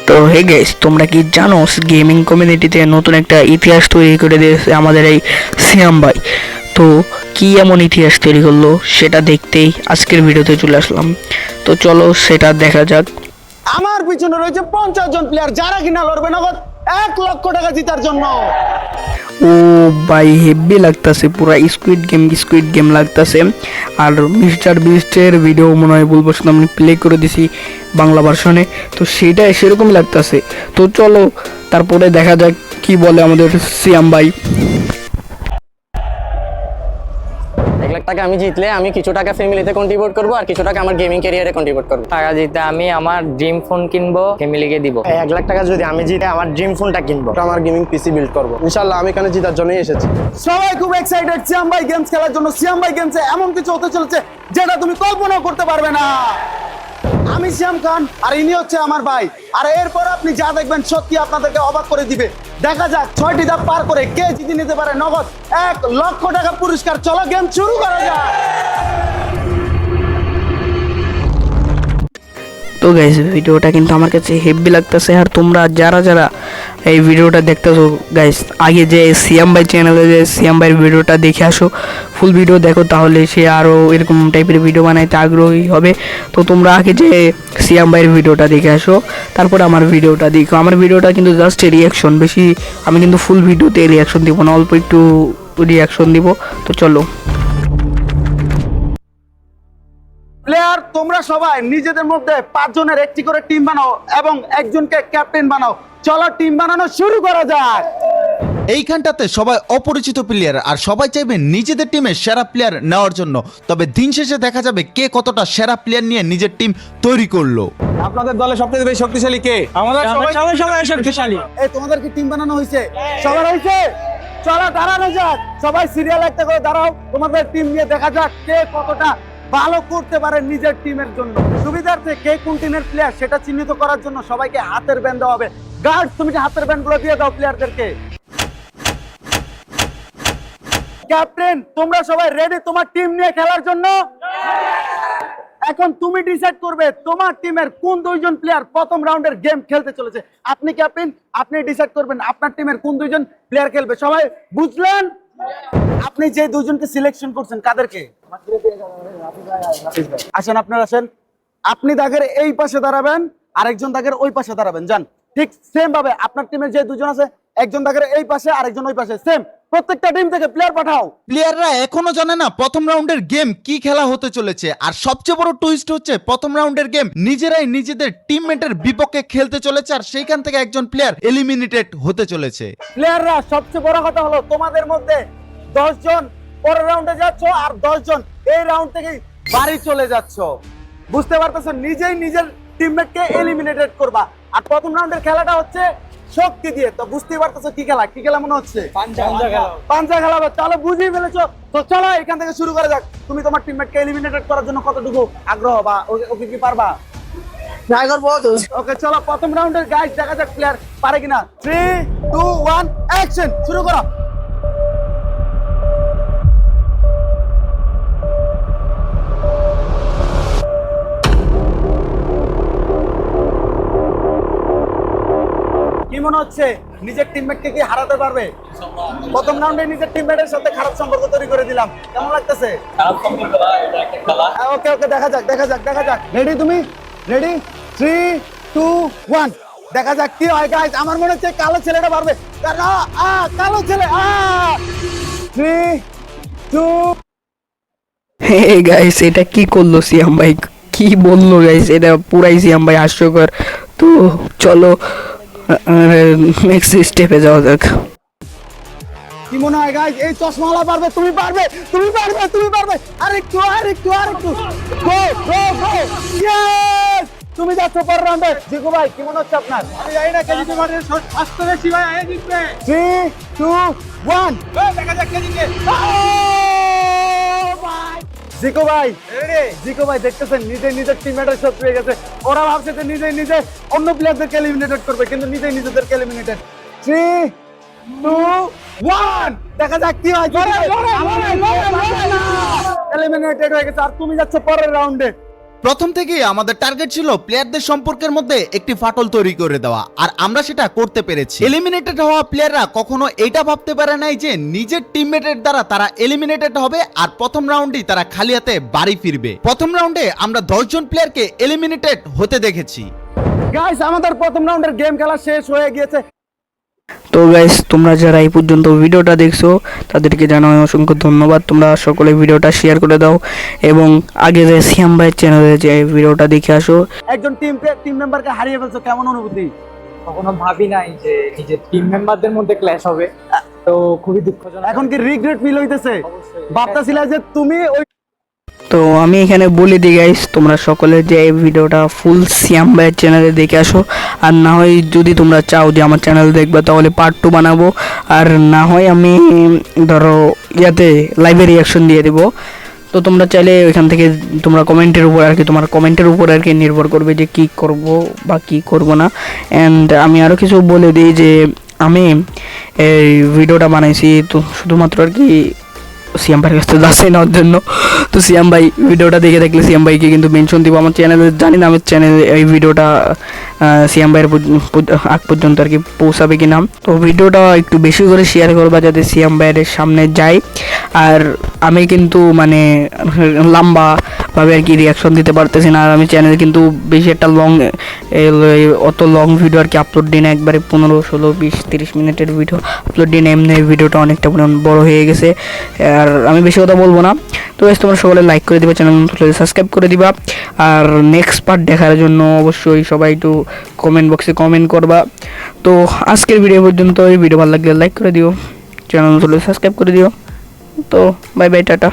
তো hey guys, তোমরা কি জানো গেমিং কমিউনিটিতে নতুন একটা ইতিহাস তৈরি করে দিয়েছে আমাদের এই সিয়াম ভাই। তো কি এমন ইতিহাস তৈরি করলো সেটা দেখতেই আজকের ভিডিওতে চলে আসলাম। তো চলো সেটা দেখা যাক। আমার পিছনে রয়েছে 50 জন প্লেয়ার যারা কিনা লড়বে নগদ 1 লক্ষ টাকা জেতার জন্য। ও ভাই হেভি লাগতাছে, পুরা স্কুইড গেম লাগতাছে। আর মিস্টার বিস্টের ভিডিও মনে হয় বলবো শুধু আমি প্লে করে দিছি বাংলা ভার্সনে, তো সেটাই সেরকম লাগতাছে। তো চলো তারপরে দেখা যাক কি বলে আমাদের সিয়াম ভাই। 1 লাখ টাকা আমি জিতলে আমি কিছু টাকা ফ্যামিলিতে কন্ট্রিবিউট করবো আর কিছু টাকা আমার গেমিং ক্যারিয়ারে কন্ট্রিবিউট করবো। টাকা জিতে আমি আমার ড্রিম ফোন কিনবো, ফ্যামিলিকে দিব। 1 লাখ টাকা যদি আমি জিতে আমার ড্রিম ফোনটা কিনবো, আমার গেমিং পিসি বিল্ড করবো। ইনশাআল্লাহ আমি এখানে জিতার জন্যই এসেছি। সবাই খুব এক্সাইটেড সিয়াম ভাই গেমস খেলার জন্য। সিয়াম ভাই গেমসে এমন কিছু হতে চলেছে যেটা তুমি কল্পনাও করতে পারবে না। আমি সিয়াম খান আর ইনি হচ্ছে আমার ভাই। আর এরপর আপনি যা দেখবেন সত্যি আপনাদেরকে অবাক করে দিবে। দেখা যাক 6টি ধাপ পার করে কে জিতে নিতে পারে নগদ 1 লক্ষ টাকা পুরস্কার। চলো গেম শুরু করা যাক। তো গাইস ভিডিওটা কিন্তু আমার কাছে হেভি লাগতেছে। আর তোমরা যারা যারা এই ভিডিওটা দেখতেছো গাইস, আগে যে সিয়াম ভাই চ্যানেলে যে সিয়াম ভাইয়ের ভিডিওটা দেখে আসো, ফুল ভিডিও দেখো, তাহলে সে আরও এরকম টাইপের ভিডিও বানাইতে আগ্রহী হবে। তো তোমরা আগে যে সিয়াম ভাইয়ের ভিডিওটা দেখে আসো, তারপরে আমার ভিডিওটা দেখো। আমার ভিডিওটা কিন্তু জাস্ট রিয়াকশন, বেশি আমি কিন্তু ফুল ভিডিওতে রিয়াকশন দিব না, অল্প একটু রিয়াকশন দিব। তো চলো প্লেয়ার তোমরা সবাই নিজেদের মধ্যে 5 জনের একটি করে টিম বানাও এবং একজনকে ক্যাপ্টেন বানাও। চলো টিম বানানো শুরু করা যাক। এইখানটাতে সবাই অপরিচিত প্লেয়ার আর সবাই চাইবে নিজেদের টিমের সেরা প্লেয়ার নেওয়ার জন্য। তবে দিন শেষে দেখা যাবে কে কতটা সেরা প্লেয়ার নিয়ে নিজের টিম তৈরি করলো। আপনাদের দলে সবথেকে বেশি শক্তিশালী কে? আমাদের সবাই শক্তিশালী। এই তোমাদের কি টিম বানানো হয়েছে? সবার হয়েছে? চলো দাঁড়ানো যাক, সবাই সিরিয়াল একটা করে দাঁড়াও। তোমাদের টিম নিয়ে দেখা যাক কে কতটা ভালো করতে পারে নিজের টিমের জন্য। সুবিধার্থে কে কোন টিমের প্লেয়ার সেটা চিহ্নিত করার জন্য সবাইকে হাতের ব্যান্ড দেওয়া হবে। গার্ড তুমি হাতের ব্যান্ড গুলো দিয়ে দাও প্লেয়ারদেরকে। ক্যাপ্টেন তোমরা সবাই রেডি তোমার টিম নিয়ে খেলার জন্য? এখন তুমি ডিসাইড করবে তোমার টিমের কোন 2 জন প্লেয়ার প্রথম রাউন্ডের গেম খেলতে চলেছে। আপনি ক্যাপ্টেন, আপনি ডিসাইড করবেন আপনার টিমের কোন 2 জন প্লেয়ার খেলবে। সবাই বুঝলেন? আপনি যে 2 জনকে সিলেকশন করছেন কাদেরকে? আসেন আপনারা আসেন। আপনি দাগের এই পাশে দাঁড়াবেন, আরেকজন দাগের ওই পাশে দাঁড়াবেন। যান ঠিক সেম ভাবে আপনার টিমের যে 2 জন আছে, একজন দাগের এই পাশে আরেকজন ওই পাশে, সেম প্রত্যেকটা টিম থেকে প্লেয়ার পাঠাও। প্লেয়াররা এখনো জানে না প্রথম রাউন্ডের গেম কি খেলা হতে চলেছে। আর সবচেয়ে বড় টুইস্ট হচ্ছে প্রথম রাউন্ডের গেম নিজেরাই নিজেদের টিমমেটের বিপক্ষে খেলতে চলেছে আর সেইখান থেকে একজন প্লেয়ার এলিমিনেটেড হতে চলেছে। প্লেয়াররা সবচেয়ে বড় কথা হলো তোমাদের মধ্যে 10 জন পরের রাউন্ডে যাচ্ছ আর 10 জন এই রাউন্ড থেকে বাড়ি চলে যাচ্ছ। বুঝতে পারতেছো? নিজেই নিজের টিমমেটকে এলিমিনেটেড করবা। আর প্রথম রাউন্ডের খেলাটা হচ্ছে শক্তি দিয়ে। তো বুঝতেই পারতেছো কি খেলা? কি খেলা মনে হচ্ছে? পাঞ্জা খেলা। চলো বুঝিয়ে ফেলেছো। তো চলো এখান থেকে শুরু করা যাক। তুমি তোমার টিমমেটকে এলিমিনেটেড করার জন্য কতটুকু আগ্রহ বা ওকে কি পারবা? ট্রাই করবো। ওকে চলো প্রথম রাউন্ডের গাইস দেখা যাক প্লেয়ার পারে কিনা। 3 2 1 অ্যাকশন, শুরু করো। কি মনে হচ্ছে নিজের টিমমেটকে কি হারাতে পারবে? প্রথম রাউন্ডে নিজের টিমমেটের সাথে খারাপ সম্পর্ক তৈরি করে দিলাম, কেমন লাগতেছে? ওকে ওকে দেখা যাক। রেডি তুমি? রেডি? 3 2 1 দেখা যাক কি হয় গাইস। আমার মনে হচ্ছে কালো ছেলেটা পারবে। কালো ছেলে 3 2 হে গাইস, এটা কি করলো সিয়াম ভাই, কি বললো গাইস, এটা পুরাই সিয়াম ভাই হাস্যকর। তো চলো নেক্সট স্টেপে যাওয়া যাক। কি মনে হয় গাইস এই চশমাওয়ালা পারবে? তুমি পারবে। আরেকটু গো ইয়েস, তুমি যাচ্ছ পরের রাউন্ডে। জিকু ভাই কি মনে হচ্ছে আপনার? আমি জানি না কে জিতবে, মানে আসতে বেশি ভাই আয় জিতবে। 3 2 1 দেখা যাক কে জিতবে। জিকু ভাই দেখতেছেন নিজের টিমমেটের শত্রু হয়ে গেছে। ওরা ভাবছে যে নিজে অন্য প্লেয়ারদেরকে এলিমিনেটেড করবে, কিন্তু নিজেদেরকে এলিমিনেটেড। 3 2 1 দেখা যাক কি হয়। এলিমিনেটেড হয়ে গেছে আর তুমি যাচ্ছ পরের রাউন্ডে। প্রথম থেকেই আমাদের টার্গেট ছিল প্লেয়ারদের সম্পর্কের মধ্যে একটি ফাটল তৈরি করে দেওয়া, আর আমরা সেটা করতে পেরেছি। এলিমিনেটেড হওয়া প্লেয়াররা কখনো এটা ভাবতে পারে নাই যে নিজের টিমমেটের দ্বারা তারা এলিমিনেটেড হবে আর প্রথম রাউন্ডেই তারা খালি হাতে বাড়ি ফিরবে। প্রথম রাউন্ডে আমরা 10 জন প্লেয়ারকে এলিমিনেটেড হতে দেখেছি। গাইস আমাদের প্রথম রাউন্ডের গেম খেলা শেষ হয়ে গিয়েছে। তো গাইস তোমরা যারা এই পর্যন্ত ভিডিওটা দেখছো তাদেরকে জানাই অসংখ্য ধন্যবাদ। তোমরা সকলে ভিডিওটা শেয়ার করে দাও এবং আগে যে সিয়াম ভাইয়ের চ্যানেলে যে ভিডিওটা দেখে আসো। একজন টিম মেম্বারকে হারিয়ে ফেলছো, কেমন অনুভূতি? কখনো ভাবি নাই যে নিজের টিম মেম্বারদের মধ্যে ক্ল্যাশ হবে, তো খুবই দুঃখজনক। এখন কি রিগ্রেট ফিল হইতেছে? ভাবতাছিলা যে তুমি ওই তো আমি এখানে বলে দিই গাইস, তোমরা সকলে যে এই ভিডিওটা ফুল সিয়াম ভাইয়ের চ্যানেলে দেখে আসো। আর না হয় যদি তোমরা চাও যে আমার চ্যানেল দেখবে তাহলে পার্ট 2 বানাবো, আর না হয় আমি ধরো ইয়াতে লাইভে রিয়াকশন দিয়ে দেবো। তো তোমরা চাইলে ওইখান থেকে তোমরা কমেন্টের উপর আর কি, তোমার কমেন্টের উপর আর কি নির্ভর করবে যে কি করব বা কি করব না। অ্যান্ড আমি আরও কিছু বলে দিই যে আমি এই ভিডিওটা বানাইছি তো শুধুমাত্র আর কি সিয়াম ভাইয়ের কাছে যাচ্ছে নেওয়ার জন্য। তো সিয়াম ভাই ভিডিওটা দেখে দেখলে সিয়াম ভাইকে কিন্তু মেনশন দিব আমার চ্যানেলে। জানি না আমার চ্যানেলে এই ভিডিওটা সিয়াম ভাইয়ের আগ পর্যন্ত আর কি পৌঁছাবে কিনা। তো ভিডিওটা একটু বেশি করে শেয়ার করবা যাতে সিয়াম ভাইয়ের সামনে যায়। আর আমি কিন্তু মানে লম্বাভাবে আর কি রিয়াকশন দিতে পারতেছি না। আর আমি চ্যানেলে কিন্তু বেশি একটা অত লং ভিডিও আর কি আপলোড দিই না, একবারে 15, 16, 20, 30 মিনিটের ভিডিও আপলোড দিই না। এমনি ভিডিওটা অনেকটা বড় হয়ে গেছে আর আমি বেশি কথা বলবো না। তো তোমরা সকলে লাইক করে দিবা, চ্যানেল সাবস্ক্রাইব করে দিবা। আর নেক্সট পার্ট দেখার জন্য অবশ্যই সবাই একটু কমেন্ট বক্সে কমেন্ট করবা। তো আজকের ভিডিও পর্যন্ত, এই ভিডিও ভালো লাগলে লাইক করে দিও, চ্যানেল সাবস্ক্রাইব করে দিও। তো বাই বাই, টাটা।